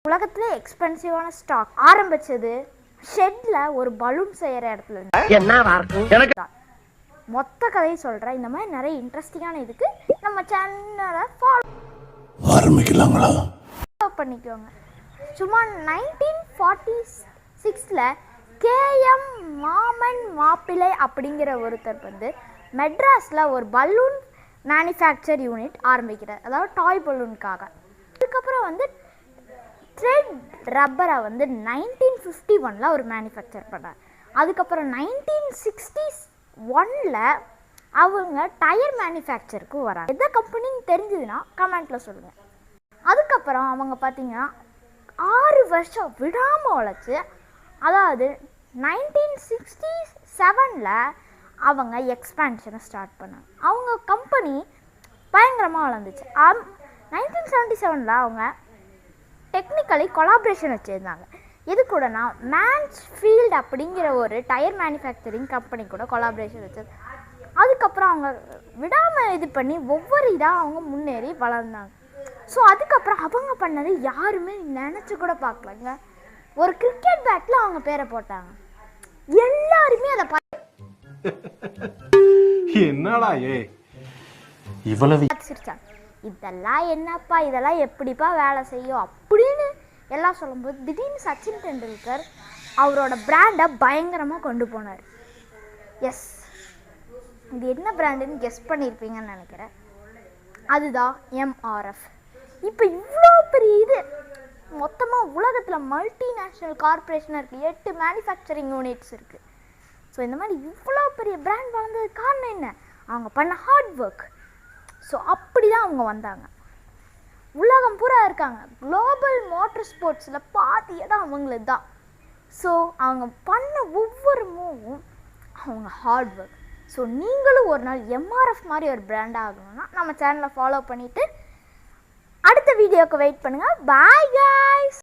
உலகத்திலே எக்ஸ்பென்சிவான ஸ்டாக் ஆரம்பிச்சது ஷெட்ல ஒரு பலூன் செய்யற இடத்துல இருந்து. மொத்த கதையை சொல்றேன். இந்த மாதிரி நிறைய இன்ட்ரெஸ்டிங்கான இதுக்கு நம்ம சேனலை ஃபாலோ பண்ணிக்கோங்க. சும்மா 1946 கேஎம் மாமன் மாப்பிள்ளை அப்படிங்கிற ஒருத்தர் வந்து மெட்ராஸில் ஒரு பலூன் மேனுஃபேக்சர் யூனிட் ஆரம்பிக்கிறார், அதாவது டாய் பலூனுக்காக. அதுக்கப்புறம் வந்து த்ரெட் ரப்பரை வந்து 1951 ஒரு மேனுஃபேக்சர் பண்ணார். அதுக்கப்புறம் 1961 அவங்க டயர் மேனுஃபேக்சருக்கு வராங்க. எந்த கம்பெனின்னு தெரிஞ்சதுன்னா கமெண்ட்டில் சொல்லுங்கள். அதுக்கப்புறம் அவங்க பார்த்தீங்கன்னா 6 வருஷம் விடாமல் உழைச்சி, அதாவது 1967 அவங்க எக்ஸ்பேன்ஷனை ஸ்டார்ட் பண்ணாங்க. அவங்க கம்பெனி பயங்கரமாக வளர்ந்துச்சு. 1977 அவங்க டெக்னிக்கலி கொலாபரேஷன் வச்சுருந்தாங்க. இது கூடனா மேன்ஸ்ஃபீல்ட் அப்படிங்கிற ஒரு டயர் மேனுஃபேக்சரிங் கம்பெனி கூட கொலாபரேஷன் வச்சது. அதுக்கப்புறம் அவங்க விடாமல் இது பண்ணி ஒவ்வொரு இதாக அவங்க முன்னேறி வளர்ந்தாங்க. ஸோ அதுக்கப்புறம் அவங்க பண்ணது யாருமே நினச்சி கூட பார்க்கலங்க. ஒரு கிரிக்கெட் பேட்டில் அவங்க பேரை போட்டாங்க. எல்லாருமே அதை என்னடா இவ்வளவு சிரிச்சாங்க. இதெல்லாம் என்னப்பா, இதெல்லாம் எப்படிப்பா வேலை செய்யும் அப்படின்னு எல்லாம் சொல்லும்போது திடீர்னு சச்சின் டெண்டுல்கர் அவரோட பிராண்டை பயங்கரமாக கொண்டு போனார். எஸ், இது என்ன பிராண்டுன்னு கெஸ் பண்ணியிருப்பீங்கன்னு நினைக்கிறேன். அதுதான் எம்ஆர்எஃப். இப்போ இவ்வளோ பெரிய இது மொத்தமாக உலகத்தில் மல்டிநேஷ்னல் கார்பரேஷனாக இருக்குது. 8 மேனுஃபேக்சரிங் யூனிட்ஸ் இருக்குது. ஸோ இந்த மாதிரி இவ்வளோ பெரிய பிராண்ட் வளர்ந்ததுக்கு காரணம் என்ன? அவங்க பண்ண ஹார்ட் ஒர்க். ஸோ அப்படி தான் அவங்க வந்தாங்க. உலகம் பூரா இருக்காங்க. குளோபல் மோட்டர் ஸ்போர்ட்ஸில் பாதி இடம் அவங்களுக்கு தான். ஸோ அவங்க பண்ண ஒவ்வொரு மூவும் அவங்க ஹார்ட் ஒர்க். ஸோ நீங்களும் ஒரு நாள் எம்ஆர்எஃப் மாதிரி ஒரு பிராண்டாக ஆகணும்னா நம்ம சேனலை ஃபாலோ பண்ணிவிட்டு அடுத்த வீடியோக்கு வெயிட் பண்ணுங்கள். Bye guys.